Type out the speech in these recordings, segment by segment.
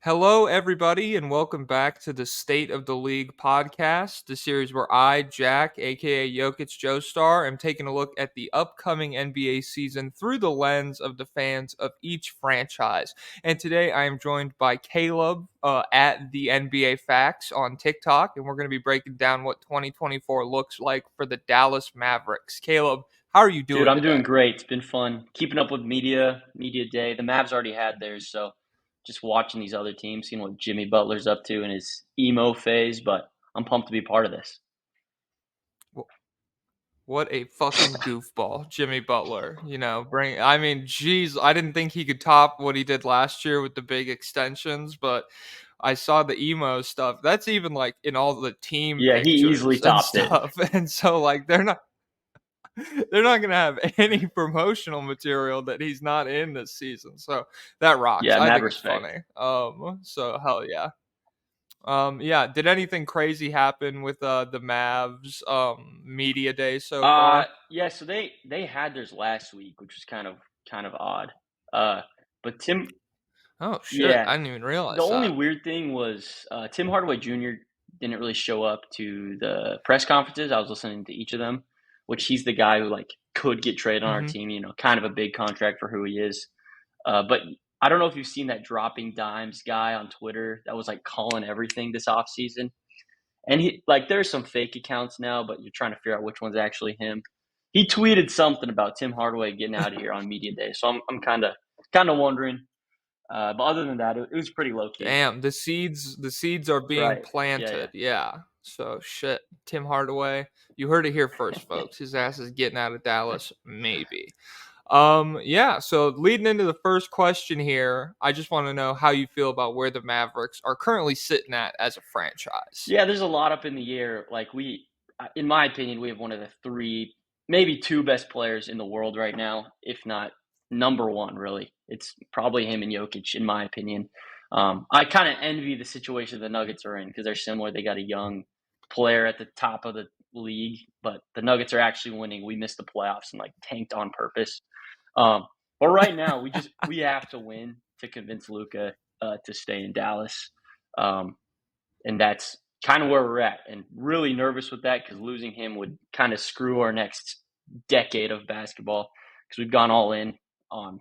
Hello, everybody, and welcome back to the State of the League podcast, the series where I, Jack, aka JokicJoestar, am taking a look at the upcoming NBA season through the lens of the fans of each franchise. And today I am joined by Caleb at the NBA Facts on TikTok, and we're going to be breaking down what 2024 looks like for the Dallas Mavericks. Caleb, how are you Dude, doing I'm today? doing great. It's been fun keeping up with media day. The Mavs already had theirs, so just watching these other teams, seeing what Jimmy Butler's up to in his emo phase. But I'm pumped to be part of this. What a fucking goofball, Jimmy Butler. Geez, I didn't think he could top what he did last year with the big extensions, but I saw the emo stuff. That's even like in all the team Yeah, he easily pictures and topped it. stuff. And so like they're not gonna have any promotional material that he's not in this season. So that rocks. Yeah, I mad think it's respect. funny. So hell yeah. Yeah, did anything crazy happen with the Mavs media day so far? Yeah. So they had theirs last week, which was kind of odd. Uh, but Tim, Oh shit, yeah, I didn't even the realize only that. weird thing was Tim Hardaway Jr. didn't really show up to the press conferences. I was listening to each of them, which he's the guy who like could get traded on our Mhm. team. Kind of a big contract for who he is. But I don't know if you've seen that dropping dimes guy on Twitter that was like calling everything this offseason. And he like there's some fake accounts now, but you're trying to figure out which one's actually him. He tweeted something about Tim Hardaway getting out of here on media day, so I'm kind of wondering. But other than that, it was pretty low key. Damn, the seeds are being Right. Yeah. planted. Yeah. Yeah. So shit, Tim Hardaway, you heard it here first, folks. His ass is getting out of Dallas, maybe. Yeah, so leading into the first question here, I just want to know how you feel about where the Mavericks are currently sitting at as a franchise. Yeah, there's a lot up in the air. Like in my opinion, we have one of the three, maybe two best players in the world right now, if not number one. Really, it's probably him and Jokic, in my opinion. I kind of envy the situation the Nuggets are in because they're similar. They got a young player at the top of the league, but the Nuggets are actually winning. We missed the playoffs and like tanked on purpose. Um, but right now, we have to win to convince Luka to stay in Dallas. Um, and that's kind of where we're at. And really nervous with that because losing him would kind of screw our next decade of basketball because we've gone all in on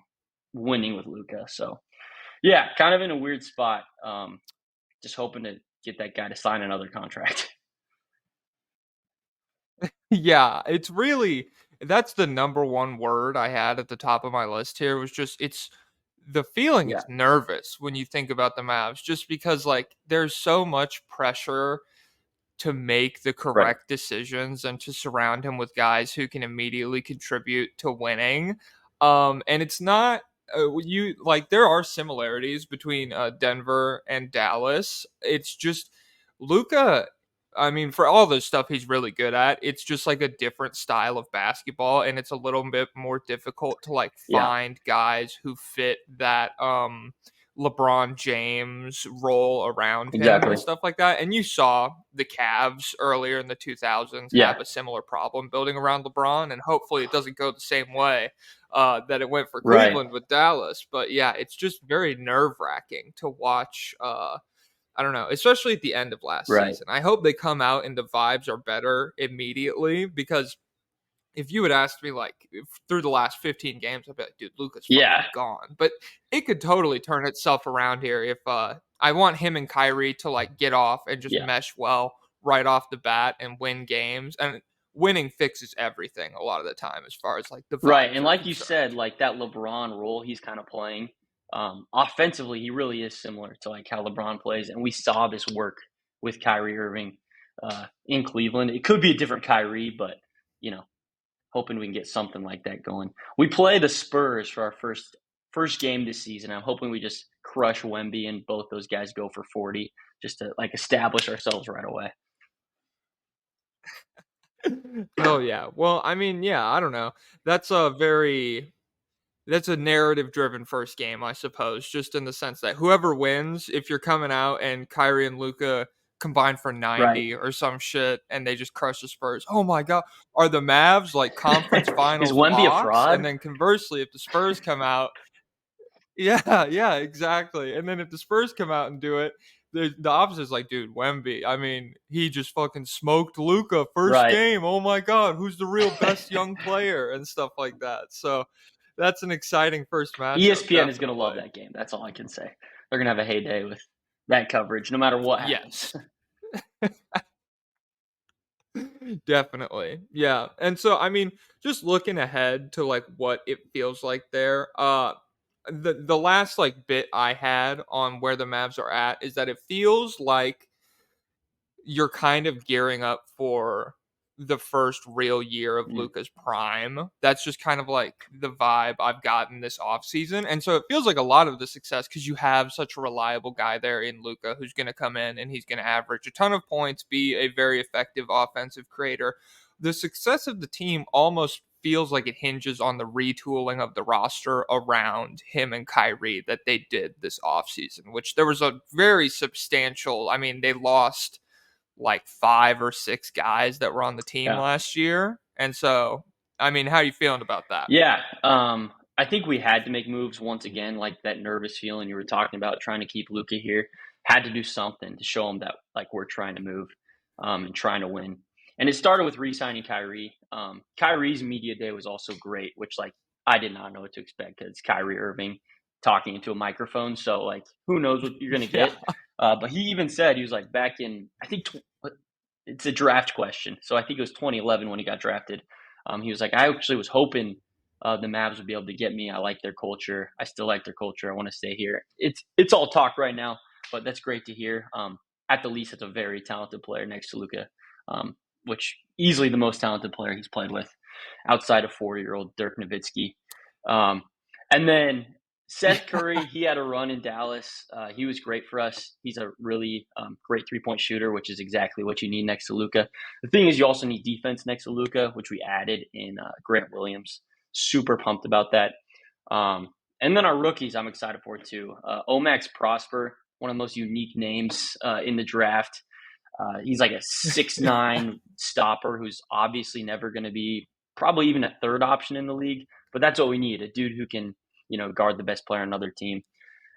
winning with Luka. So yeah, kind of in a weird spot. Just hoping to get that guy to sign another contract. Yeah, that's the number one word I had at the top of my list here was just it's the feeling Yeah. is nervous when you think about the Mavs just because like there's so much pressure to make the Right. correct decisions and to surround him with guys who can immediately contribute to winning. And it's not you like there are similarities between Denver and Dallas. It's just Luca. I mean, for all the stuff he's really good at, it's just like a different style of basketball, and it's a little bit more difficult to like Yeah. find guys who fit that LeBron James role around him and Exactly. stuff like that. And you saw the Cavs earlier in the 2000s Yeah. have a similar problem building around LeBron, and hopefully it doesn't go the same way that it went for Right. Cleveland with Dallas. But yeah, it's just very nerve wracking to watch. I don't know, especially at the end of last Right. season. I hope they come out and the vibes are better immediately because if you had asked me like through the last 15 games, I'd be like, dude, Luca's Yeah. fucking gone. But it could totally turn itself around here if I want him and Kyrie to like get off and just Yeah. mesh well right off the bat and win games. And winning fixes everything a lot of the time as far as like the Right. vibes And are like you said, concerned. like that LeBron role he's kind of playing, offensively, he really is similar to like how LeBron plays. And we saw this work with Kyrie Irving in Cleveland. It could be a different Kyrie, but, you know, hoping we can get something like that going. We play the Spurs for our first game this season. I'm hoping we just crush Wemby and both those guys go for 40 just to like establish ourselves right away. Hell yeah. Well, I mean, yeah, I don't know. That's a very that's a narrative driven first game, I suppose, just in the sense that whoever wins, if you're coming out and Kyrie and Luca combine for Right. 90 or some shit and they just crush the Spurs. Oh my god, are the Mavs like conference Is finals Wemby a locks? And fraud? then conversely, if the Spurs come out Yeah, yeah, exactly. And then if the Spurs come out and do it, the opposite is like, dude, Wemby. I mean, he just fucking smoked Luca first Right. game. Oh my god, who's the real best young player and stuff like that. So that's an exciting first matchup, ESPN is going to love definitely. that game. That's all I can say. They're going to have a heyday with that coverage, no matter what happens. Yes. Definitely. Yeah. And so I mean, just looking ahead to like what it feels like there, the last like bit I had on where the Mavs are at is that it feels like you're kind of gearing up for the first real year of Mm, Luca's prime. That's just kind of like the vibe I've gotten this offseason. And so it feels like a lot of the success because you have such a reliable guy there in Luca who's going to come in and he's going to average a ton of points, be a very effective offensive creator. The success of the team almost feels like it hinges on the retooling of the roster around him and Kyrie that they did this offseason, which there was a very substantial, I mean, they lost like 5 or 6 guys that were on the team yeah. last year. And so, I mean, how are you feeling about that? Yeah. I think we had to make moves once again, like that nervous feeling you were talking about, trying to keep Luca here. Had to do something to show him that like we're trying to move and trying to win. And it started with re-signing Kyrie. Kyrie's media day was also great, which like I did not know what to expect because Kyrie Irving talking into a microphone. So like, who knows what you're gonna Yeah. get? But he even said he was like back in I think it's a draft question. So I think it was 2011 when he got drafted. He was like, I actually was hoping the Mavs would be able to get me. I like their culture. I still like their culture. I want to stay here. It's all talk right now, but that's great to hear. At the least, it's a very talented player next to Luca, which easily the most talented player he's played with, outside of 4-year-old Dirk Nowitzki. Um, and then Seth Yeah. Curry, he had a run in Dallas. He was great for us. He's a really great 3-point shooter, which is exactly what you need next to Luca. The thing is, you also need defense next to Luca, which we added in Grant Williams. Super pumped about that. And then our rookies, I'm excited for too. Omax Prosper, one of the most unique names in the draft. He's like a 6'9" stopper who's obviously never going to be probably even a third option in the league, but that's what we need, a dude who can, guard the best player on another team.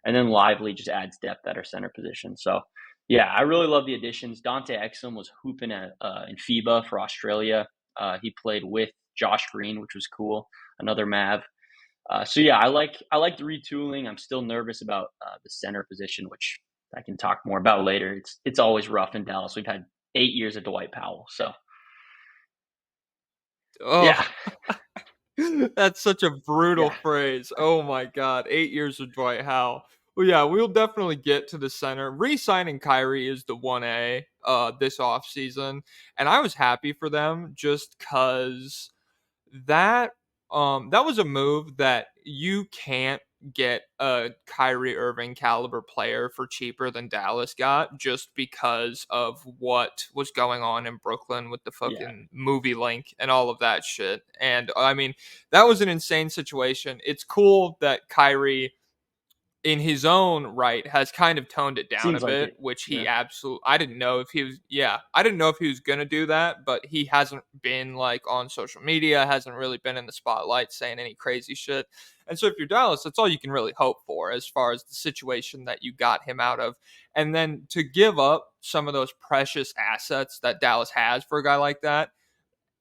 And then Lively just adds depth at our center position. So, yeah, I really love the additions. Dante Exum was hooping in FIBA for Australia. He played with Josh Green, which was cool, another Mav. So yeah, I like the retooling. I'm still nervous about the center position, which I can talk more about later. It's always rough in Dallas. We've had 8 years of Dwight Powell, so Oh, yeah, that's such a brutal yeah, phrase. Oh my God. 8 years of Dwight Howell. Well, yeah, we'll definitely get to the center. Re-signing Kyrie is the 1A this offseason. And I was happy for them just because that that was a move that you can't get a Kyrie Irving caliber player for cheaper than Dallas got just because of what was going on in Brooklyn with the yeah, fucking movie link and all of that shit. And I mean, that was an insane situation. It's cool that Kyrie in his own right has kind of toned it down a seems like bit, it. which Yeah, he absolutely I didn't know if he was I didn't know if he was going to do that, but he hasn't been like on social media, hasn't really been in the spotlight saying any crazy shit. And so if you're Dallas, that's all you can really hope for as far as the situation that you got him out of. And then to give up some of those precious assets that Dallas has for a guy like that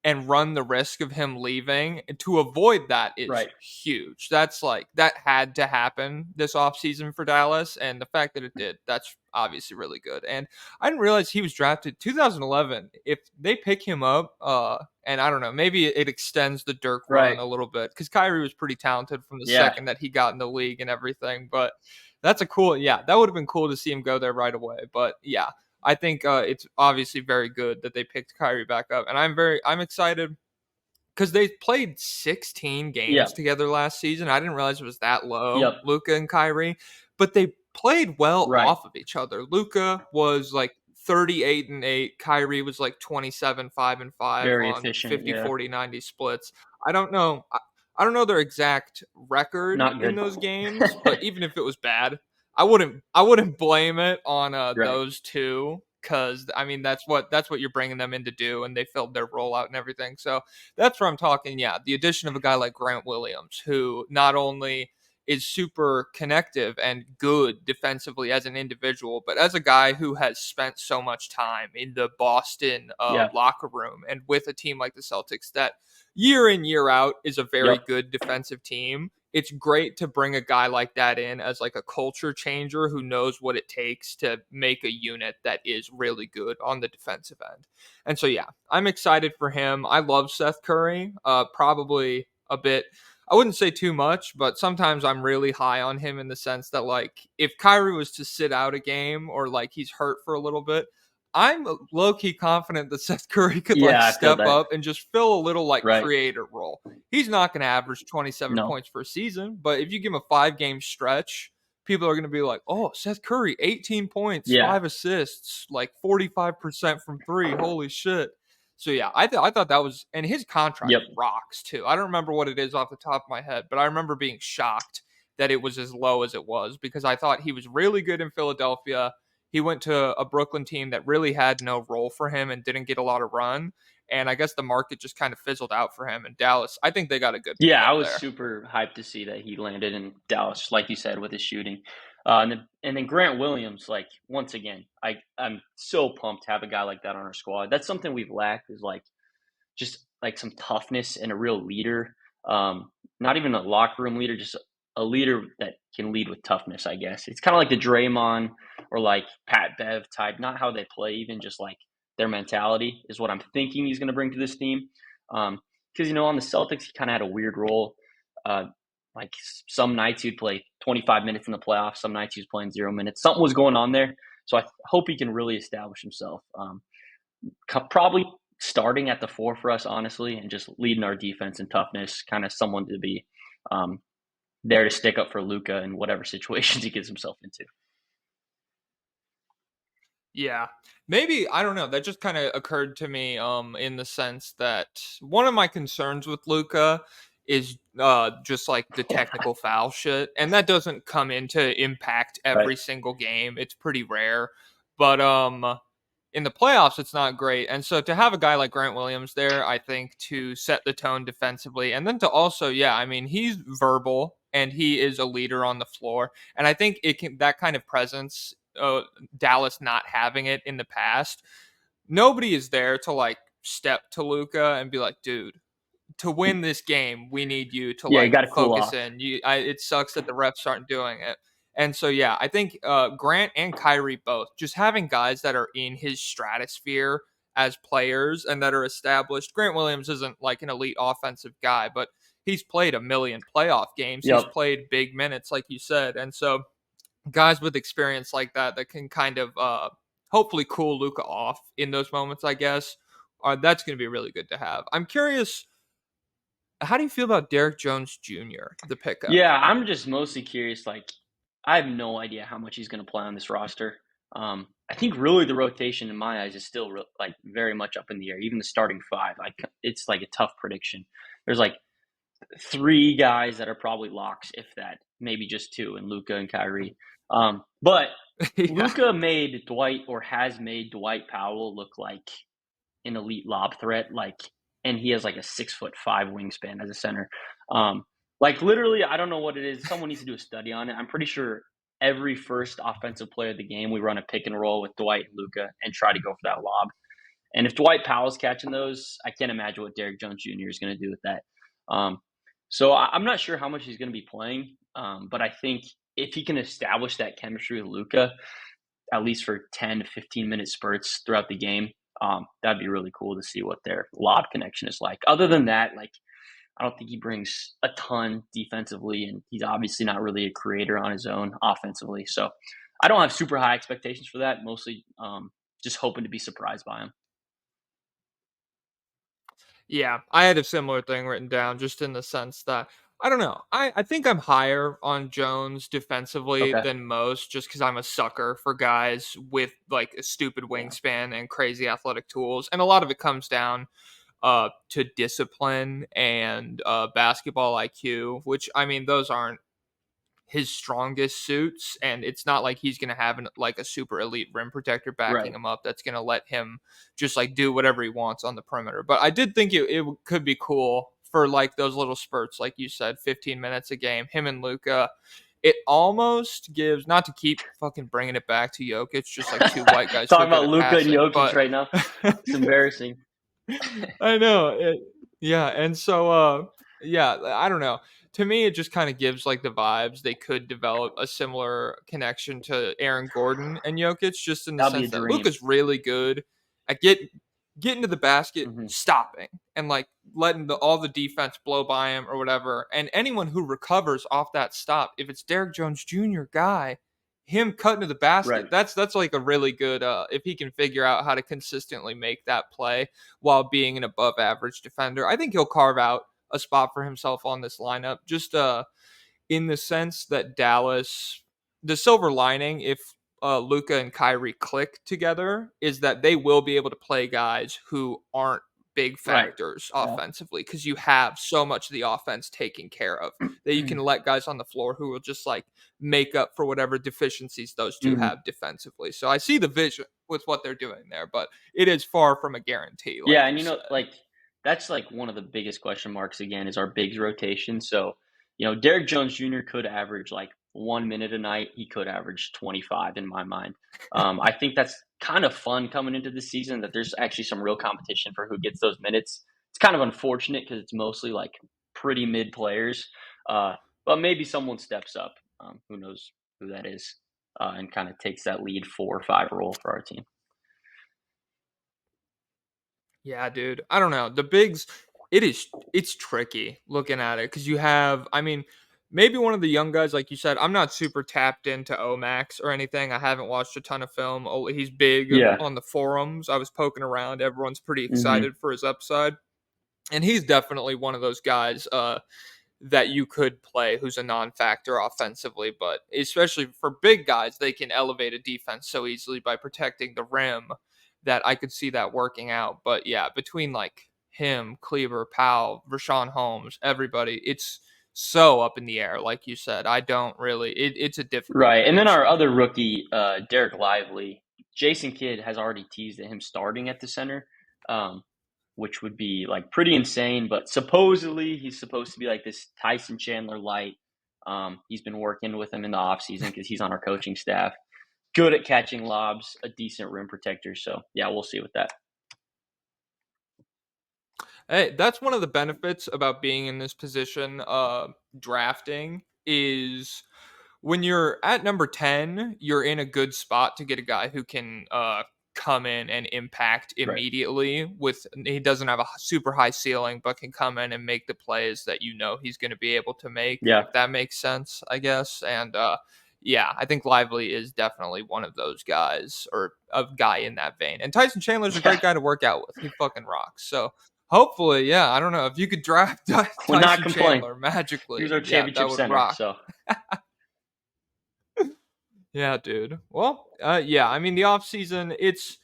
and run the risk of him leaving to avoid that is right. huge. That's like that had to happen this offseason for Dallas, and the fact that it did, that's obviously really good. And I didn't realize he was drafted 2011. If they pick him up, and I don't know, maybe it extends the Dirk run Right. a little bit because Kyrie was pretty talented from the Yeah. second that he got in the league and everything. But that's a cool, yeah, that would have been cool to see him go there right away. But yeah, I think it's obviously very good that they picked Kyrie back up, and I'm excited because they played 16 games Yep. together last season. I didn't realize it was that Yep. low, Luca and Kyrie, but they played well Right. off of each other. Luca was like 38-8. Kyrie was like 27-5 Very on efficient. 50, Yeah. 40, 90 splits. I don't know. I don't know their exact record Not in good. those games, but even if it was bad, I wouldn't blame it on Right. those two because I mean that's what you're bringing them in to do, and they filled their role out and everything. So that's where I'm talking. Yeah, the addition of a guy like Grant Williams, who not only is super connective and good defensively as an individual, but as a guy who has spent so much time in the Boston Yeah. locker room and with a team like the Celtics that year in year out is a very Yep. good defensive team, it's great to bring a guy like that in as like a culture changer who knows what it takes to make a unit that is really good on the defensive end. And so yeah, I'm excited for him. I love Seth Curry. Probably a bit, I wouldn't say too much, but sometimes I'm really high on him in the sense that like if Kyrie was to sit out a game or like he's hurt for a little bit, I'm low key confident that Seth Curry could like Yeah, I feel step that. up and just fill a little like Right. creator role. He's not going to average 27 No. points per season, but if you give him a 5 game stretch, people are going to be like, "Oh, Seth Curry, 18 points, Yeah. 5 assists, like 45% from 3. Holy shit." So yeah, I thought that was, and his contract Yep. rocks too. I don't remember what it is off the top of my head, but I remember being shocked that it was as low as it was because I thought he was really good in Philadelphia. He went to a Brooklyn team that really had no role for him and didn't get a lot of run. And I guess the market just kind of fizzled out for him. And Dallas, I think they got a good Yeah, I pickup was there. super hyped to see that he landed in Dallas, like you said, with his shooting. And then Grant Williams, like once again, I'm so pumped to have a guy like that on our squad. That's something we've lacked is like just like some toughness and a real leader. Not even a locker room leader, just a leader that can lead with toughness, I guess. It's kind of like the Draymond or like Pat Bev type, not how they play, even just like their mentality is what I'm thinking he's going to bring to this team. Because, on the Celtics, he kind of had a weird role. Uh, like some nights he'd play 25 minutes in the playoffs, some nights he was playing 0 minutes. Something was going on there. So I hope he can really establish himself. Probably starting at the 4 for us, honestly, and just leading our defense and toughness, kind of someone to be um, there to stick up for Luka in whatever situations he gets himself into. Yeah. Maybe, I don't know, that just kind of occurred to me in the sense that one of my concerns with Luca is just like the technical foul shit, and that doesn't come into impact Right. every single game. It's pretty rare. But in the playoffs it's not great. And so to have a guy like Grant Williams there, I think to set the tone defensively and then to also, yeah, I mean, he's verbal and he is a leader on the floor. And I think it can, that kind of presence, Dallas not having it in the past, nobody is there to like step to Luca and be like, dude, to win this game, we need you to Yeah, you like got to cool focus off. in. It sucks that the refs aren't doing it. And so, yeah, I think Grant and Kyrie both just having guys that are in his stratosphere as players and that are established. Grant Williams isn't like an elite offensive guy, but he's played a million playoff games. He's Yep. played big minutes, like you said. And so, guys with experience like that that can kind of hopefully cool Luca off in those moments, I guess, that's going to be really good to have. I'm curious, how do you feel about Derek Jones Jr., the pickup? Yeah, I'm just mostly curious. Like, I have no idea how much he's going to play on this roster. I think really the rotation in my eyes is still like very much up in the air. Even the starting 5, like it's like a tough prediction. There's like 3 guys that are probably locks, if that, maybe just 2, and Luca and Kyrie. But Yeah. Luca made Dwight or has made Dwight Powell look like an elite lob threat, like, and he has like a 6'5" wingspan as a center. Like literally, I don't know what it is. Someone needs to do a study on it. I'm pretty sure every first offensive player of the game, we run a pick and roll with Dwight and Luca and try to go for that lob. And if Dwight Powell's catching those, I can't imagine what Derek Jones Jr. is going to do with that. Um, so I'm not sure how much he's going to be playing, but I think if he can establish that chemistry with Luca, at least for 10 to 15-minute spurts throughout the game, that'd be really cool to see what their lob connection is like. Other than that, like, I don't think he brings a ton defensively, and he's obviously not really a creator on his own offensively. So I don't have super high expectations for that. Mostly just hoping to be surprised by him. Yeah, I had a similar thing written down just in the sense that I don't know. I think I'm higher on Jones defensively Okay. than most just because I'm a sucker for guys with like a stupid Yeah. wingspan and crazy athletic tools. And a lot of it comes down to discipline and basketball IQ, which I mean, those aren't his strongest suits, and it's not like he's going to have like a super elite rim protector backing Right. him up that's going to let him just like do whatever he wants on the perimeter. But I did think it could be cool for like those little spurts, like you said, 15 minutes a game, him and Luka. It almost gives, not to keep fucking bringing it back to Jokic, just like two white guys who are Talking good about at Luka and passing, Jokic but right now. It's embarrassing. I know. Yeah, and so yeah, I don't know. To me, it just kind of gives like the vibes they could develop a similar connection to Aaron Gordon and Jokic, just in the That'll be a sense that dream. Luka's really good at getting to the basket, stopping, and like letting all the defense blow by him or whatever. And anyone who recovers off that stop, if it's Derrick Jones Jr. guy, him cutting to the basket, Right. that's like a really good if he can figure out how to consistently make that play while being an above average defender. I think he'll carve out a spot for himself on this lineup. Just in the sense that Dallas, the silver lining, if Luka and Kyrie click together, is that they will be able to play guys who aren't big Right. factors Yeah. offensively because you have so much of the offense taken care of that you can let guys on the floor who will just like make up for whatever deficiencies those two Mhm. have defensively. So I see the vision with what they're doing there, but it is far from a guarantee, like Yeah, you and said. like that's like one of the biggest question marks again is our bigs rotation. So, Derrick Jones Jr. could average like 1 minute a night. He could average 25 in my mind. I think that's kind of fun coming into the season that there's actually some real competition for who gets those minutes. It's kind of unfortunate because it's mostly like pretty mid players, uh, but maybe someone steps up. Who knows who that is, and kind of takes that lead 4 or 5 role for our team. Yeah, dude. I don't know. The bigs, it's tricky looking at it because you have, I mean, maybe one of the young guys, like you said. I'm not super tapped into Omax or anything. I haven't watched a ton of film. Oh, he's big Yeah. on the forums. I was poking around. Everyone's pretty Hmm. excited for his upside, and he's definitely one of those guys. That you could play who's a non-factor offensively, but especially for big guys, they can elevate a defense so easily by protecting the rim that I could see that working out. But yeah, between like him, Kleber, Powell, Rashawn Holmes, everybody, it's so up in the air. Like you said, I don't really. It's a difficult Right. And then our position. other rookie, Derek Lively, Jason Kidd has already teased at him starting at the center, um, which would be like pretty insane. But supposedly he's supposed to be like this Tyson Chandler light. He's been working with him in the offseason because he's on our coaching staff. Good at catching lobs, a decent rim protector. So yeah, we'll see with that. Hey, that's one of the benefits about being in this position. Drafting is when you're at number 10, you're in a good spot to get a guy who can come in and impact Right. immediately. With he doesn't have a super high ceiling, but can come in and make the plays that you know he's going to be able to make. Yeah. If that makes sense, I guess. And yeah, I think Lively is definitely one of those guys or a guy in that vein. And Tyson Chandler's a Yeah. great guy to work out with. He fucking rocks. So hopefully, yeah, I don't know if you could draft Would not Tyson complain. Chandler He was magically. our Yeah, that championship would center. rock. So Yeah, dude. Well, yeah, I mean the off season, it's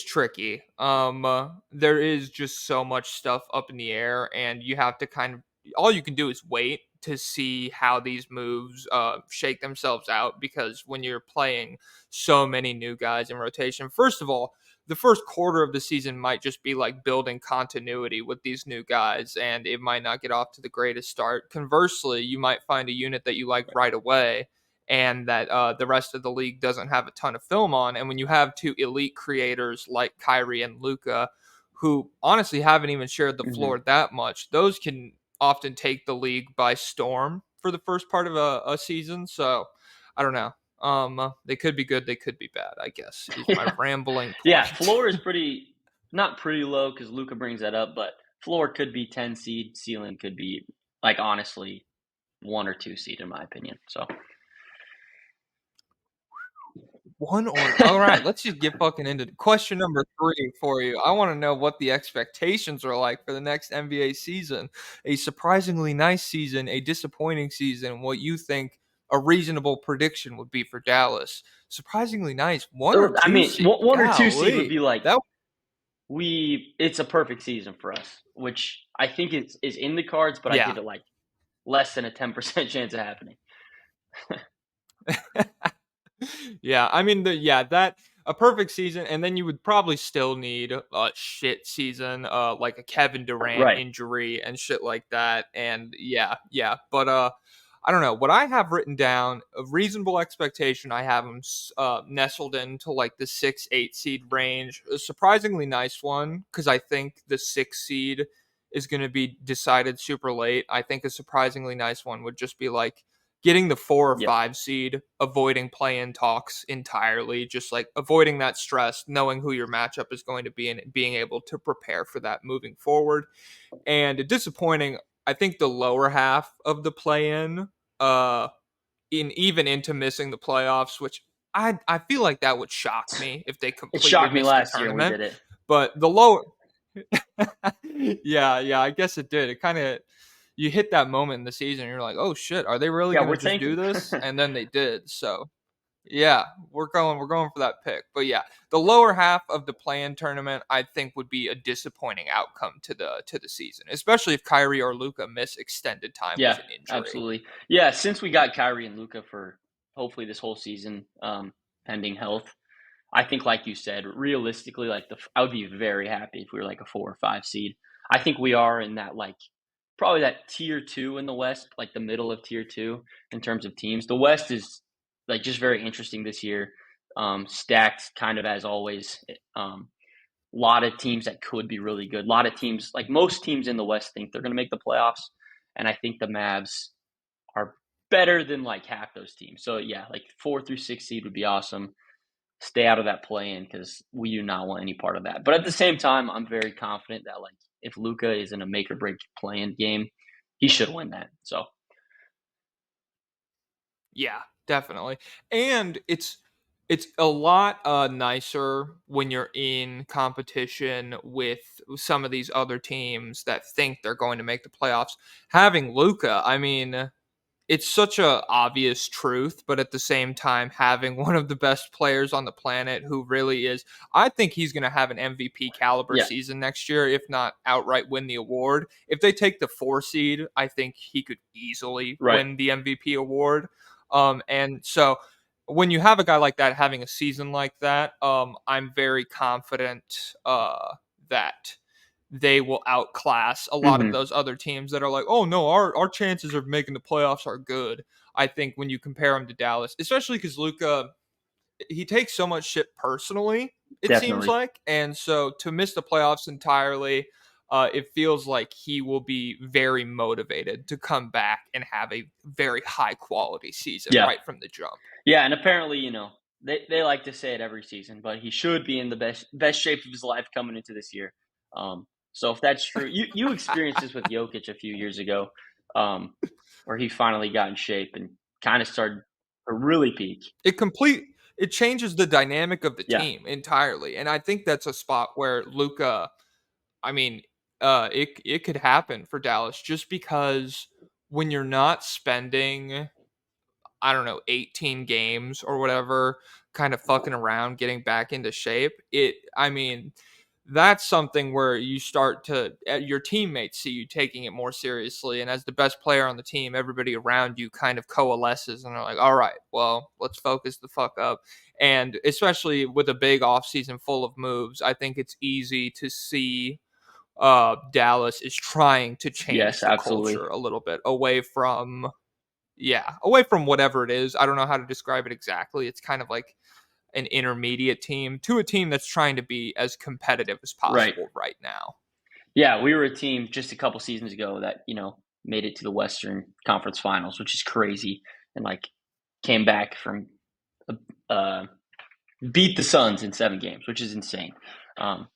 tricky. There is just so much stuff up in the air, and you have to kind of all you can do is wait to see how these moves shake themselves out. Because when you're playing so many new guys in rotation, first of all, the first quarter of the season might just be like building continuity with these new guys, and it might not get off to the greatest start. Conversely, you might find a unit that you like right away and that the rest of the league doesn't have a ton of film on. And when you have two elite creators like Kyrie and Luka, who honestly haven't even shared the mhm. floor that much, those can often take the league by storm for the first part of a season. So I don't know. They could be good, they could be bad, I guess, is my Yeah. rambling Yeah, point. floor is pretty not pretty low because Luca brings that up, but floor could be 10 seed, ceiling could be like honestly 1 or 2 seed in my opinion. So One or all right, let's just get fucking into question number 3 for you. I want to know what the expectations are like for the next NBA season. A surprisingly nice season, a disappointing season, what you think a reasonable prediction would be for Dallas. Surprisingly nice, 1 or I 2 mean, seed. 1 or 2 seed would Golly. be like That we it's a perfect season for us, which I think is in the cards, but I yeah. give it like less than a 10% chance of happening. Yeah, I mean that a perfect season, and then you would probably still need a shit season, like a Kevin Durant Right. injury and shit like that. And yeah. But I don't know what I have written down. A reasonable expectation. I have them nestled into like the 6-8 seed range. A surprisingly nice one because I think the 6 seed is going to be decided super late. I think a surprisingly nice one would just be like getting the 4 or 5 seed, avoiding play-in talks entirely, just like avoiding that stress, knowing who your matchup is going to be, and being able to prepare for that moving forward. And disappointing, I think the lower half of the play-in, uh, even into missing the playoffs, which I feel like that would shock me if they It completely shocked me missed the last year when we tournament. did it. But the lower, yeah, I guess it did. It kind of you hit that moment in the season, and you're like, oh shit, are they really Yeah, gonna we're just do tanking. this? And then they did. So yeah, we're going for that pick. But yeah, the lower half of the play-in tournament, I think, would be a disappointing outcome to the season, especially if Kyrie or Luca miss extended time with Yeah, an injury. absolutely. Yeah, since we got Kyrie and Luca for hopefully this whole season, pending health, I think, like you said, realistically, like I would be very happy if we were like a 4 or 5 seed. I think we are in that like probably that tier two in the West, like the middle of tier two in terms of teams. The West is like just very interesting this year, stacked kind of as always. Lot of teams that could be really good. A lot of teams, like most teams in the West, think they're going to make the playoffs, and I think the Mavs are better than like half those teams. So yeah, like 4 through 6 seed would be awesome. Stay out of that play in because we do not want any part of that. But at the same time, I'm very confident that like if Luca is in a make or break play in game, he should win that. So Yeah, definitely. And it's a lot nicer when you're in competition with some of these other teams that think they're going to make the playoffs. Having Luca, I mean, it's such a obvious truth, but at the same time, having one of the best players on the planet who really is, I think he's going to have an MVP caliber yeah, season next year, if not outright win the award. If they take the 4 seed, I think he could easily right. win the MVP award. And so when you have a guy like that having a season like that, I'm very confident that they will outclass a lot of Hmm. those other teams that are like, oh no, our chances of making the playoffs are good. I think when you compare him to Dallas, especially because Luca, he takes so much shit personally, it seems Definitely. like, and so to miss the playoffs entirely, it feels like he will be very motivated to come back and have a very high quality season Yeah. right from the jump. Yeah, and apparently, they like to say it every season, but he should be in the best shape of his life coming into this year. So if that's true, you experienced this with Jokic a few years ago, um, where he finally got in shape and kind of started to really peak. It complete it changes the dynamic of the Yeah, team entirely, and I think that's a spot where Luca, I mean, it could happen for Dallas just because when you're not spending, I don't know, 18 games or whatever, kind of fucking around, getting back into shape. I mean, that's something where you start to, your teammates see you taking it more seriously. And as the best player on the team, everybody around you kind of coalesces and are like, all right, well, let's focus the fuck up. And especially with a big offseason full of moves, I think it's easy to see Dallas is trying to yes, change the absolutely. culture a little bit away from, yeah, away from whatever it is. I don't know how to describe it exactly. It's kind of like an intermediate team to a team that's trying to be as competitive as Right. possible right now. Yeah, we were a team just a couple seasons ago that made it to the Western Conference Finals, which is crazy, and like came back from uh, beat the Suns in 7 games, which is insane. Um,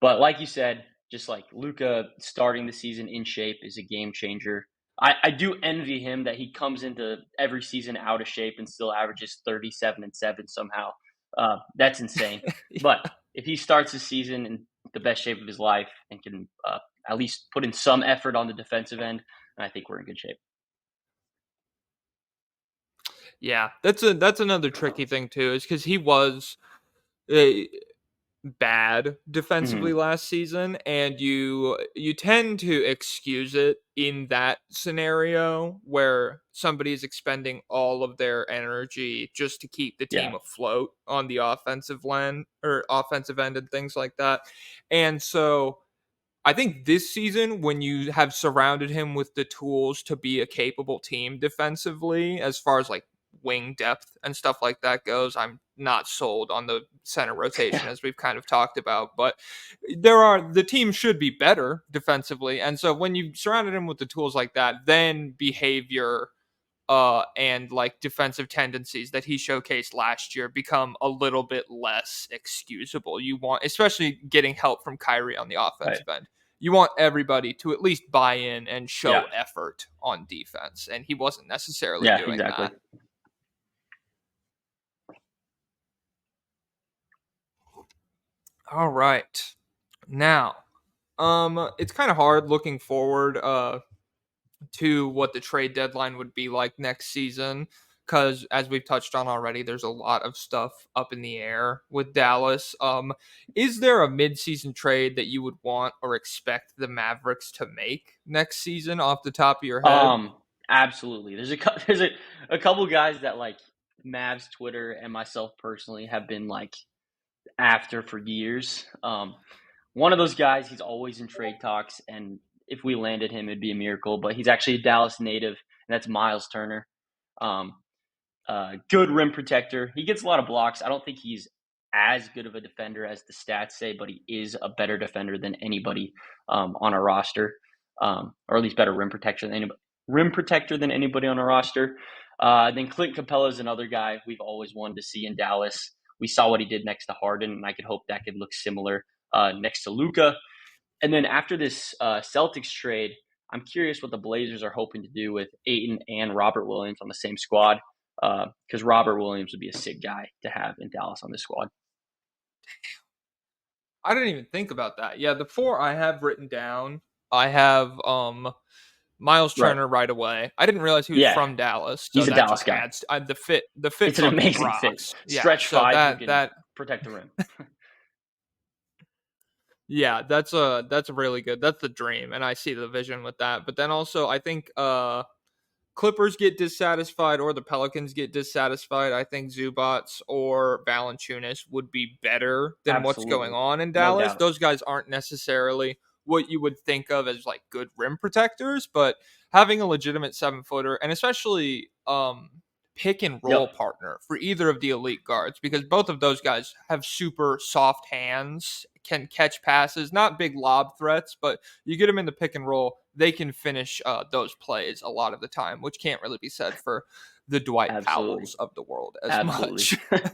but like you said, just like Luca starting the season in shape is a game changer. I do envy him that he comes into every season out of shape and still averages 37-7 somehow. That's insane. But if he starts the season in the best shape of his life and can at least put in some effort on the defensive end, I think we're in good shape. Yeah, that's another tricky thing too, is because he was. Uh, bad defensively Hmm. last season, and you tend to excuse it in that scenario where somebody is expending all of their energy just to keep the Yeah. team afloat on the offensive end and things like that. And so I think this season, when you have surrounded him with the tools to be a capable team defensively, as far as like wing depth and stuff like that goes, I'm not sold on the center rotation Yeah. as we've kind of talked about. But the team should be better defensively, and so when you surrounded him with the tools like that, then behavior and like defensive tendencies that he showcased last year become a little bit less excusable. You want, especially getting help from Kyrie on the Right. offensive end, you want everybody to at least buy in and Yeah. show effort on defense, and he wasn't necessarily Yeah. doing Exactly. that. All right, now, it's kind of hard looking forward to what the trade deadline would be like next season, because as we've touched on already, there's a lot of stuff up in the air with Dallas. Is there a midseason trade that you would want or expect the Mavericks to make next season off the top of your head? Um, Absolutely. There's a couple guys that like Mavs Twitter and myself personally have been like after for years. One of those guys, he's always in trade talks, and if we landed him, it'd be a miracle. But he's actually a Dallas native, and that's Miles Turner. Um, Good rim protector. He gets a lot of blocks. I don't think he's as good of a defender as the stats say, but he is a better defender than anybody on our roster, or at least better rim protector than anybody on our roster. Then Clint Capella is another guy we've always wanted to see in Dallas. We saw what he did next to Harden, and I could hope that could look similar next to Luka. And then after this Celtics trade, I'm curious what the Blazers are hoping to do with Ayton and Robert Williams on the same squad, because Robert Williams would be a sick guy to have in Dallas on this squad. I didn't even think about that. Yeah, the four I have written down, I have Miles Right. Turner right away. I didn't realize he was Yeah, from Dallas, so he's a that Dallas just guy. adds the fit It's an fucking amazing fit. rocks. Yeah, Stretch so five who that can that protect the rim. yeah, that's really good. That's the dream, and I see the vision with that. But then also, I think Clippers get dissatisfied or the Pelicans get dissatisfied. I think Zubats or Valanciunas would be better than what's going Absolutely. on in No Dallas. doubt. Those guys aren't necessarily what you would think of as like good rim protectors, but having a legitimate 7 footer and especially pick and roll Yep. partner for either of the elite guards, because both of those guys have super soft hands, can catch passes, not big lob threats, but you get them in the pick and roll, they can finish those plays a lot of the time, which can't really be said for the Dwight Absolutely. Powells of the world as Absolutely. much.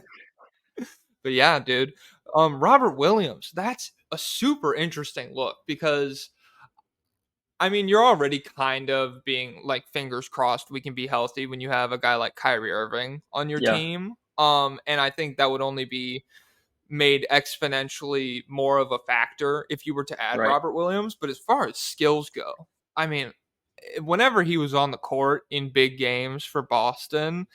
But yeah, dude, Robert Williams, that's a super interesting look because I mean, you're already kind of being like fingers crossed we can be healthy when you have a guy like Kyrie Irving on your Yeah. team. And I think that would only be made exponentially more of a factor if you were to add Right. Robert Williams. But as far as skills go, I mean, whenever he was on the court in big games for Boston,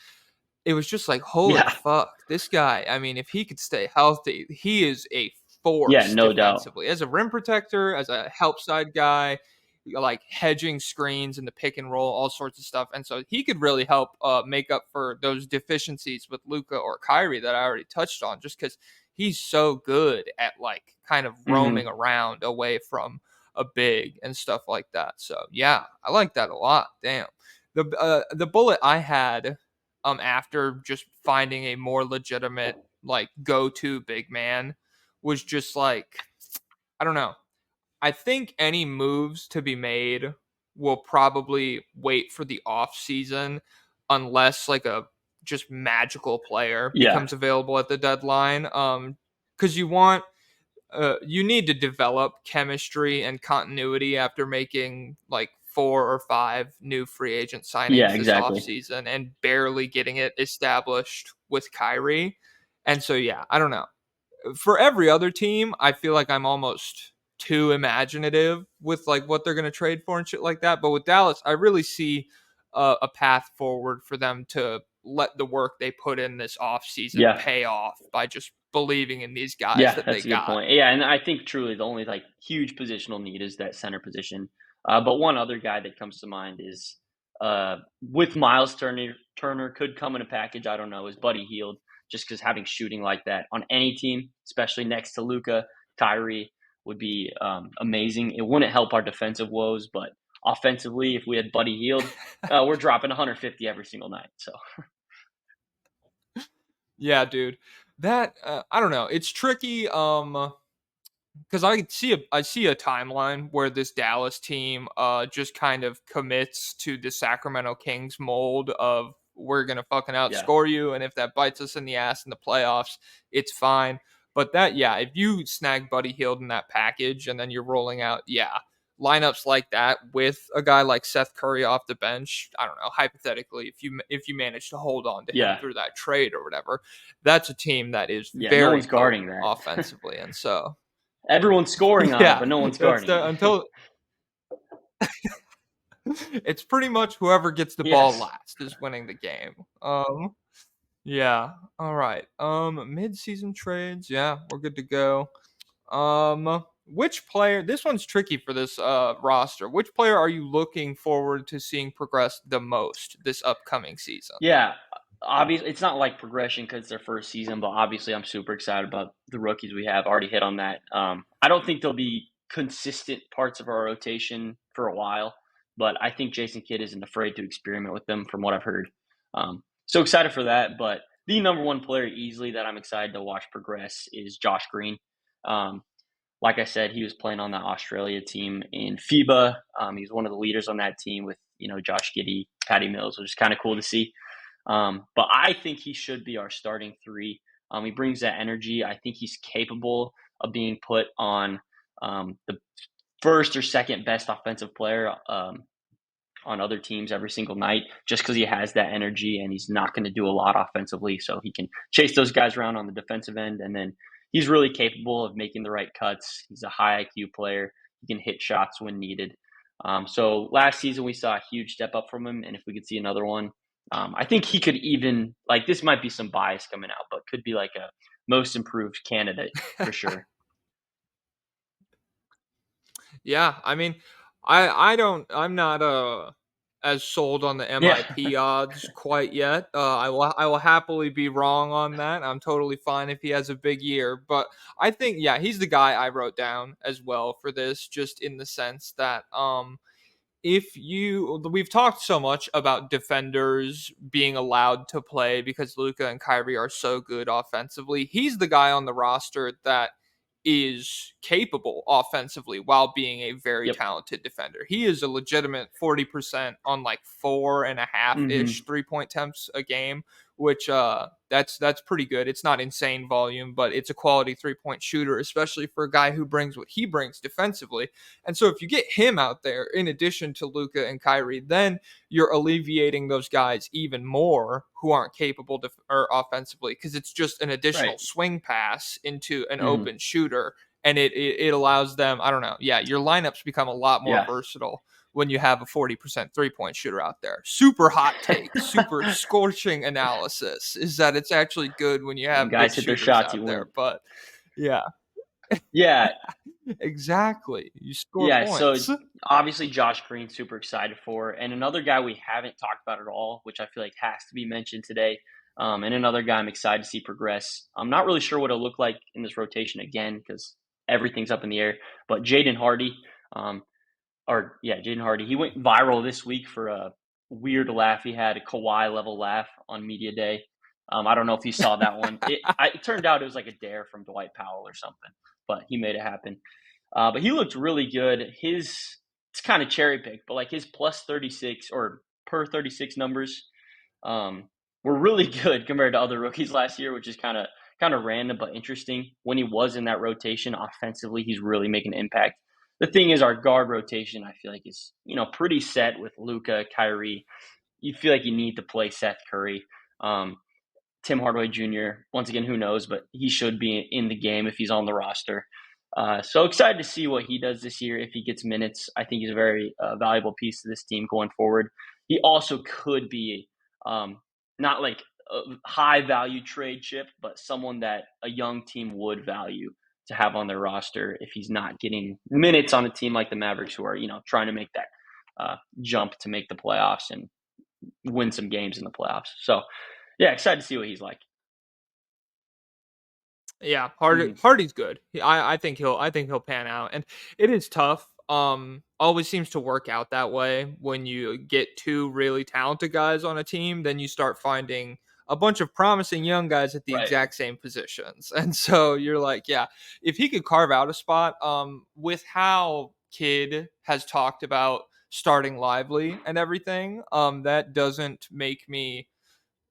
it was just like, holy Yeah. fuck, this guy. I mean, if he could stay healthy, he is a Yeah. force No doubt. defensively as a rim protector, as a help side guy, like hedging screens in the pick and roll, all sorts of stuff. And so he could really help make up for those deficiencies with Luca or Kyrie that I already touched on, just because he's so good at like kind of roaming Hmm. around away from a big and stuff like that. So yeah, I like that a lot. Damn. The bullet I had after just finding a more legitimate like go-to big man was just like, I don't know. I think any moves to be made will probably wait for the off season unless like a just magical player Yeah. becomes available at the deadline. Because you need to develop chemistry and continuity after making like 4 or 5 new free agent Yeah. signings this Exactly. offseason and barely getting it established with Kyrie. And so, yeah, I don't know. For every other team, I feel like I'm almost too imaginative with like what they're going to trade for and shit like that. But with Dallas, I really see a path forward for them to let the work they put in this offseason Yeah. pay off by just believing in these guys Yeah, that they that's a good got. point. Yeah, and I think truly the only like huge positional need is that center position. But one other guy that comes to mind is with Miles Turner could come in a package. I don't know. Is Buddy Hield just because having shooting like that on any team, especially next to Luca, Kyrie, would be amazing. It wouldn't help our defensive woes, but offensively, if we had Buddy Hield, we're dropping 150 every single night. So Yeah, dude. That I don't know. It's tricky. Because I see a timeline where this Dallas team just kind of commits to the Sacramento Kings mold of we're gonna fucking yeah, outscore you, and if that bites us in the ass in the playoffs, it's fine. But that, yeah, if you snag Buddy Hield in that package and then you're rolling out, yeah, lineups like that with a guy like Seth Curry off the bench, I don't know, hypothetically, if you manage to hold on to him yeah, through that trade or whatever, that's a team that is yeah. No very one's guarding potent that. offensively, and so Everyone's scoring on it, yeah, but no one's that's guarding the it. until it's pretty much whoever gets the ball Yes. last is winning the game. Yeah. All right. Mid-season trades. Yeah, we're good to go. Which player? This one's tricky for this roster. Which player are you looking forward to seeing progress the most this upcoming season? Yeah. Obviously, it's not like progression because it's their first season, but obviously, I'm super excited about the rookies we have. Already hit on that. I don't think they'll be consistent parts of our rotation for a while, but I think Jason Kidd isn't afraid to experiment with them, from what I've heard. So excited for that. But the number one player easily that I'm excited to watch progress is Josh Green. Um, like I said, he was playing on that Australia team in FIBA. He's one of the leaders on that team with Josh Giddey, Patty Mills, which is kind of cool to see. But I think he should be our starting three. He brings that energy. I think he's capable of being put on the first or second best offensive player on other teams every single night just because he has that energy and he's not going to do a lot offensively. So he can chase those guys around on the defensive end. And then he's really capable of making the right cuts. He's a high IQ player. He can hit shots when needed. So last season, we saw a huge step up from him. And if we could see another one, I think he could even, like, this might be some bias coming out, but could be like a most improved candidate for sure. Yeah, I mean, I'm not as sold on the Yeah. MIP odds quite yet. I will happily be wrong on that. I'm totally fine if he has a big year, but I think, yeah, he's the guy I wrote down as well for this, just in the sense that if you we've talked so much about defenders being allowed to play because Luka and Kyrie are so good offensively. He's the guy on the roster that is capable offensively while being a very Yep. talented defender. He is a legitimate 40% on like four and a half ish Hmm. 3-point attempts a game, which that's pretty good. It's not insane volume, but it's a quality 3-point shooter, especially for a guy who brings what he brings defensively. And so if you get him out there in addition to Luka and Kyrie, then you're alleviating those guys even more who aren't capable or offensively because it's just an Right. additional swing pass into an Hmm. open shooter, and it allows them. I don't know. Yeah, your lineups become a lot more Yeah. versatile when you have a 40% 3-point shooter out there. Super hot take, super scorching analysis is that it's actually good when you When have good guys hit their shooters shots, out you there. win. But yeah, Yeah, exactly. You score yeah. So points. obviously, Josh Green, super excited for, and another guy we haven't talked about at all, which I feel like has to be mentioned today, and another guy I'm excited to see progress. I'm not really sure what it'll look like in this rotation again because everything's up in the air. But Jaden Hardy, um, or yeah, Jaden Hardy, he went viral this week for a weird laugh he had, a Kawhi level laugh on media day. I don't know if you saw that one. It turned out it was like a dare from Dwight Powell or something, but he made it happen. But he looked really good. It's kind of cherry picked, but like his plus 36 or per 36 numbers um, were really good compared to other rookies last year, which is kind of random but interesting. When he was in that rotation offensively, he's really making an impact. The thing is, our guard rotation, I feel like, is pretty set with Luca, Kyrie. You feel like you need to play Seth Curry. Um, Tim Hardaway Jr. Once again, who knows, but he should be in the game if he's on the roster. So excited to see what he does this year if he gets minutes. I think he's a very valuable piece to this team going forward. He also could be not like a high value trade chip, but someone that a young team would value to have on their roster if he's not getting minutes on a team like the Mavericks, who are trying to make that jump to make the playoffs and win some games in the playoffs. So yeah, excited to see what he's like. Yeah, Mhm. Hardy's good. I think he'll pan out, and it is tough. Always seems to work out that way when you get two really talented guys on a team. Then you start finding a bunch of promising young guys at the Right. exact same positions, and so you're like, yeah, if he could carve out a spot, with how Kidd has talked about starting Lively and everything, that doesn't make me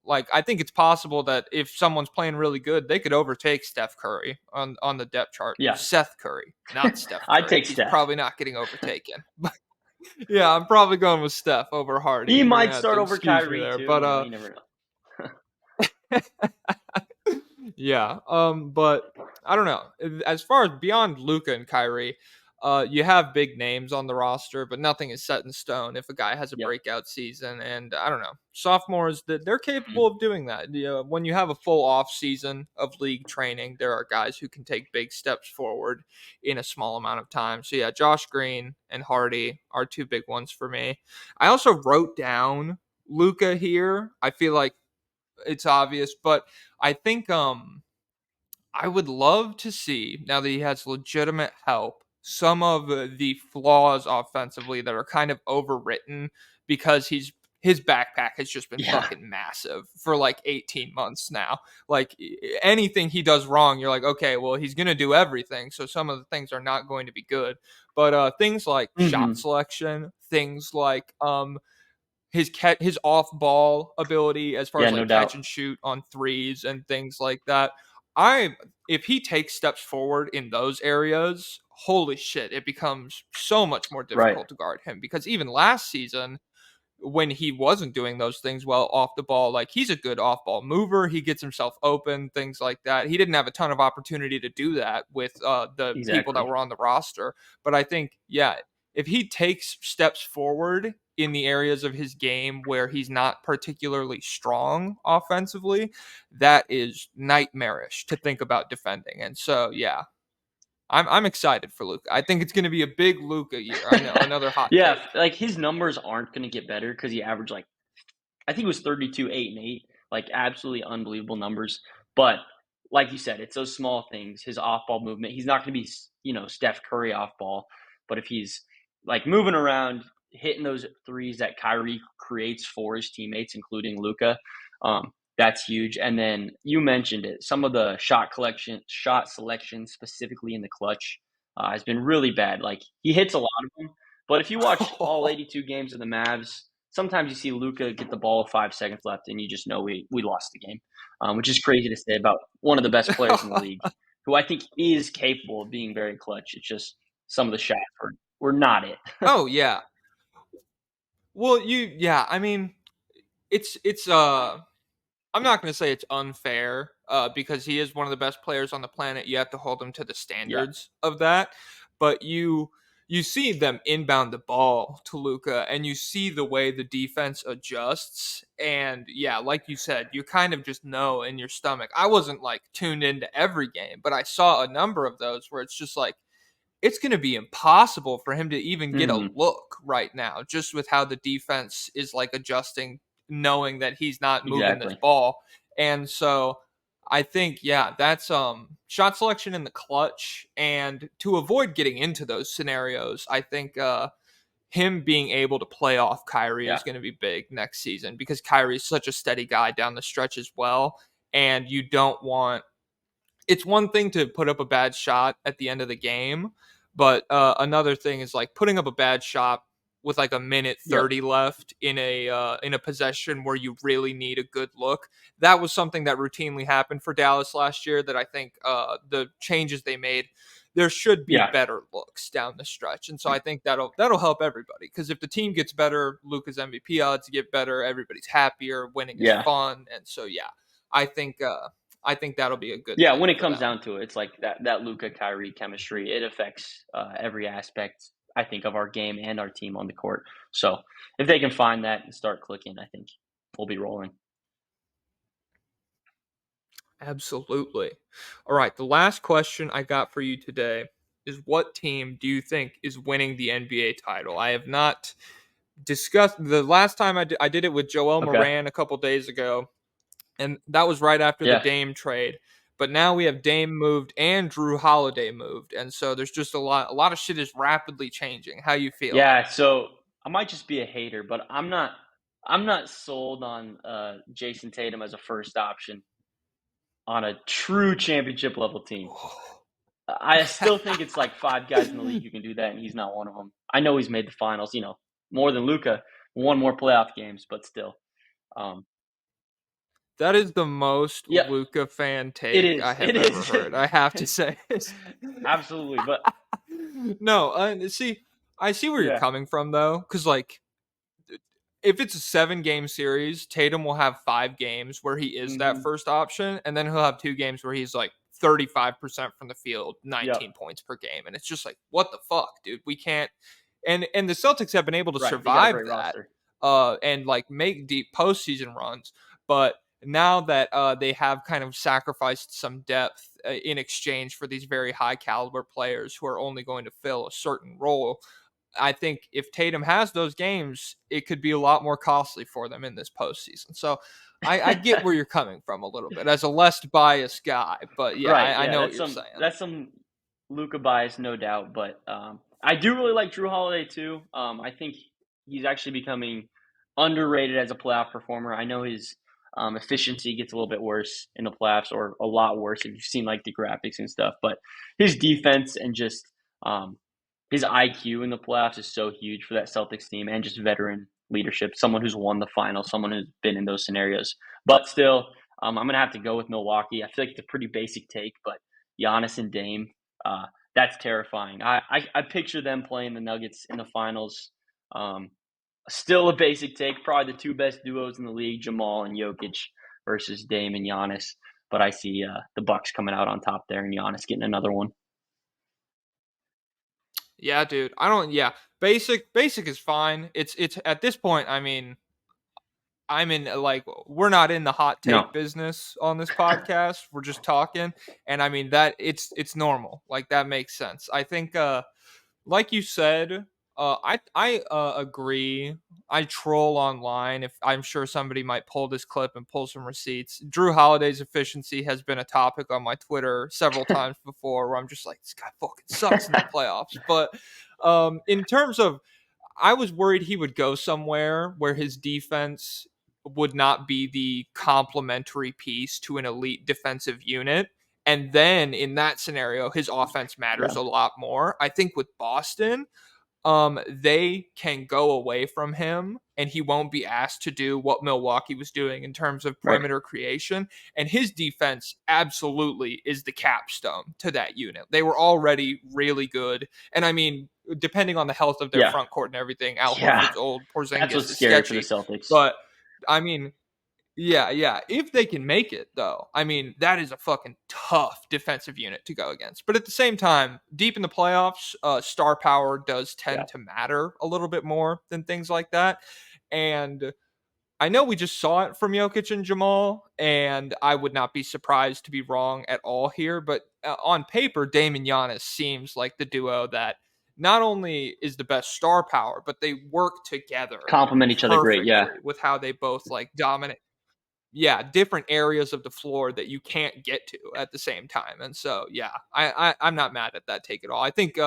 like, I think it's possible that if someone's playing really good, they could overtake Steph Curry on the depth chart. Yeah. Seth Curry, not Steph I'd Curry. take He's Steph. probably not getting overtaken. But yeah, I'm probably going with Steph over Hardy. He You're gonna might have start to over excuse me Kyrie there, too. but You never know. yeah. But I don't know. As far as beyond Luca and Kyrie, you have big names on the roster, but nothing is set in stone if a guy has a Yep. breakout season. And I don't know. Sophomores, that they're capable Mhm. of doing that. When you have a full off season of league training, there are guys who can take big steps forward in a small amount of time. So yeah, Josh Green and Hardy are two big ones for me. I also wrote down Luca here. I feel like it's obvious, but I think I would love to see, now that he has legitimate help, some of the flaws offensively that are kind of overwritten because his backpack has just been Yeah. fucking massive for like 18 months now. Like anything he does wrong, you're like, okay, well, he's going to do everything. So some of the things are not going to be good. But things like shot Hmm. selection, things like his off ball ability as far Yeah, as no like catch doubt. and shoot on threes and things like that. I If he takes steps forward in those areas, holy shit, it becomes so much more Right. difficult to guard him because even last season when he wasn't doing those things well off the ball, like he's a good off ball mover. He gets himself open, things like that. He didn't have a ton of opportunity to do that with the people that Exactly. were on the roster. But I think, yeah, if he takes steps forward in the areas of his game where he's not particularly strong offensively, that is nightmarish to think about defending. And so, yeah, I'm excited for Luca. I think it's going to be a big Luca year. I know, another hot Yeah, take. like his numbers aren't going to get better because he averaged like I think it was 32, 8, and 8. Like absolutely unbelievable numbers. But like you said, it's those small things. His off ball movement. He's not going to be, Steph Curry off ball. But if he's like moving around, hitting those threes that Kyrie creates for his teammates, including Luca, that's huge. And then you mentioned it. Some of the shot selection, specifically in the clutch, has been really bad. Like he hits a lot of them. But if you watch all 82 games of the Mavs, sometimes you see Luca get the ball with 5 seconds left, and you just know we lost the game, which is crazy to say about one of the best players in the league, who I think is capable of being very clutch. It's just some of the shots were not it. Oh yeah. Well, yeah, I mean, it's I'm not going to say it's unfair because he is one of the best players on the planet. You have to hold him to the Yeah, standards of that. But you see them inbound the ball to Luca and you see the way the defense adjusts and yeah, like you said, you kind of just know in your stomach. I wasn't like tuned into every game, but I saw a number of those where it's just like it's going to be impossible for him to even get a hmm, look right now, just with how the defense is like adjusting, knowing that he's not moving this exactly. ball. And so I think, yeah, that's shot selection in the clutch. And to avoid getting into those scenarios, I think him being able to play off Kyrie Yeah, is going to be big next season because Kyrie is such a steady guy down the stretch as well. And you don't want it's one thing to put up a bad shot at the end of the game, but another thing is like putting up a bad shot with like a minute yep, 30 left in a possession where you really need a good look. That was something that routinely happened for Dallas last year that I think the changes they made there should be yeah, better looks down the stretch. And so I think that'll help everybody because if the team gets better, Luca's MVP odds get better, everybody's happier, winning is yeah, fun. And so yeah, I think I think that'll be a good yeah. thing When it for comes them. down to it, it's like that Luca Kyrie chemistry. It affects every aspect, I think, of our game and our team on the court. So if they can find that and start clicking, I think we'll be rolling. Absolutely. All right, the last question I got for you today is what team do you think is winning the NBA title? I have not discussed the last time I did it with Joel Okay. Moran a couple days ago, and that was right after the Yeah. Dame trade. But now we have Dame moved and Drew Holiday moved, and so there's just a lot of shit is rapidly changing. How you feeling? Yeah, so I might just be a hater, but I'm not sold on Jason Tatum as a first option on a true championship level team. I still think it's like five guys in the league who can do that, and he's not one of them. I know he's made the finals, more than Luca, one more playoff games, but still. Um, That is the most yep, Luca fan it take I is. It have ever is. heard. I have to say. Absolutely, but No, see, I see where you're yeah. coming from though, because like if it's a 7 game series, Tatum will have 5 games where he is that Hmm. first option, and then he'll have 2 games where he's like 35% from the field, Yep. 19 points per game, and it's just like, what the fuck, dude? We can't. And the Celtics have been able to Right. They got a survive great that, roster. and like make deep postseason runs, but now that they have kind of sacrificed some depth in exchange for these very high caliber players who are only going to fill a certain role, I think if Tatum has those games, it could be a lot more costly for them in this postseason. So I get where you're coming from a little bit as a less biased guy, but yeah, Right, I yeah, know what that's you're some saying. that's some Luka bias, no doubt. But I do really like Drew Holiday too. I think he's actually becoming underrated as a playoff performer. I know his efficiency gets a little bit worse in the playoffs, or a lot worse if you've seen like the graphics and stuff. But his defense and just um, his IQ in the playoffs is so huge for that Celtics team, and just veteran leadership. Someone who's won the final, someone who's been in those scenarios. But still, I'm gonna have to go with Milwaukee. I feel like it's a pretty basic take, but Giannis and Dame, uh, that's terrifying. I picture them playing the Nuggets in the finals. Um, Still a basic take. Probably the two best duos in the league, Jamal and Jokic versus Dame and Giannis. But I see the Bucks coming out on top there, and Giannis getting another one. Yeah, dude. I don't. Yeah, basic is fine. It's at this point. I mean, I'm in like we're not in the hot No, take business on this podcast. We're just talking, and I mean that it's normal. Like that makes sense. I think like you said, I agree. I troll online. If I'm sure somebody might pull this clip and pull some receipts. Drew Holiday's efficiency has been a topic on my Twitter several times before, where I'm just like, this guy fucking sucks in the playoffs. But in terms of, I was worried he would go somewhere where his defense would not be the complementary piece to an elite defensive unit. And then in that scenario, his offense matters yeah, a lot more. I think with Boston, they can go away from him and he won't be asked to do what Milwaukee was doing in terms of right, perimeter creation. And his defense absolutely is the capstone to that unit. They were already really good. And I mean, depending on the health of their yeah, front court and everything, Al yeah. Horford's old, That's Porzingis what's is scary for the sketchy. Celtics. But I mean, yeah, yeah. If they can make it, though, I mean, that is a fucking tough defensive unit to go against. But at the same time, deep in the playoffs, star power does Yeah, tend to matter a little bit more than things like that. And I know we just saw it from Jokic and Jamal, and I would not be surprised to be wrong at all here. But on paper, Dame and Giannis seems like the duo that not only is the best star power, but they work together complement each other great. Yeah, perfectly with how they both like dominate, yeah, different areas of the floor that you can't get to at the same time. And so, yeah, I'm not mad at that take at all. I think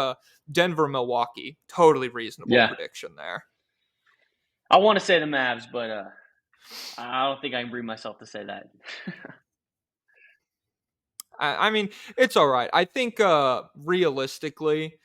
Denver, Milwaukee, totally reasonable yeah. prediction there. I want to say the Mavs, but I don't think I can bring myself to say that. I mean, it's all right. I think realistically,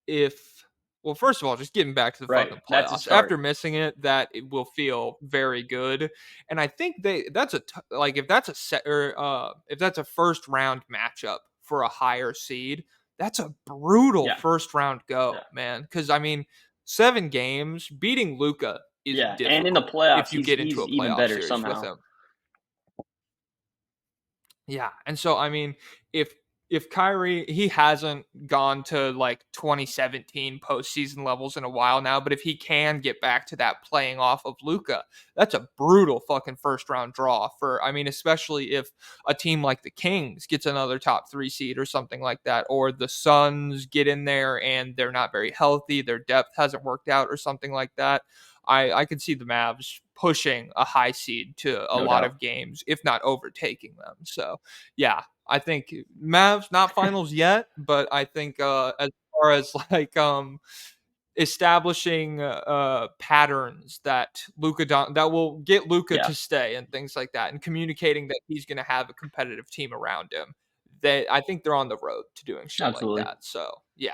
if well, first of all, just getting back to the Right, fucking that's a playoffs after start. missing it, that it will feel very good. And I think that's like if that's a set or if that's a first round matchup for a higher seed, that's a brutal Yeah, first round go, yeah, man. Because I mean, 7 games beating Luca is yeah. And in the difficult playoffs, if you get into he's a even playoff better series with somehow. him. Yeah, and so I mean, if if Kyrie, he hasn't gone to like 2017 postseason levels in a while now, but if he can get back to that playing off of Luka, that's a brutal fucking first round draw for, I mean, especially if a team like the Kings gets another top 3 seed or something like that, or the Suns get in there and they're not very healthy, their depth hasn't worked out or something like that. I could see the Mavs pushing a high seed to a No lot doubt. of games, if not overtaking them. So, yeah, I think Mavs not finals yet, but I think as far as like establishing patterns that that will get Luca Yeah, to stay and things like that, and communicating that he's going to have a competitive team around him. They, I think they're on the road to doing shit like absolutely. that. So yeah.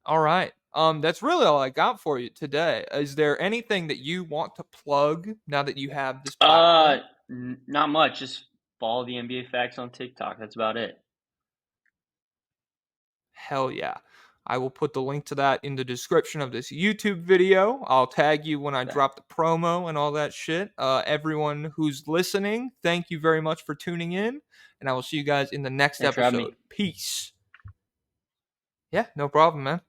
All right. That's really all I got for you today. Is there anything that you want to plug now that you have this Uh, platform? Not much. Just follow the NBA facts on TikTok. That's about it. Hell yeah. I will put the link to that in the description of this YouTube video. I'll tag you when I Okay. drop the promo and all that shit. Everyone who's listening, thank you very much for tuning in, and I will see you guys in the next Thanks for having me. episode. Peace. Yeah, no problem, man.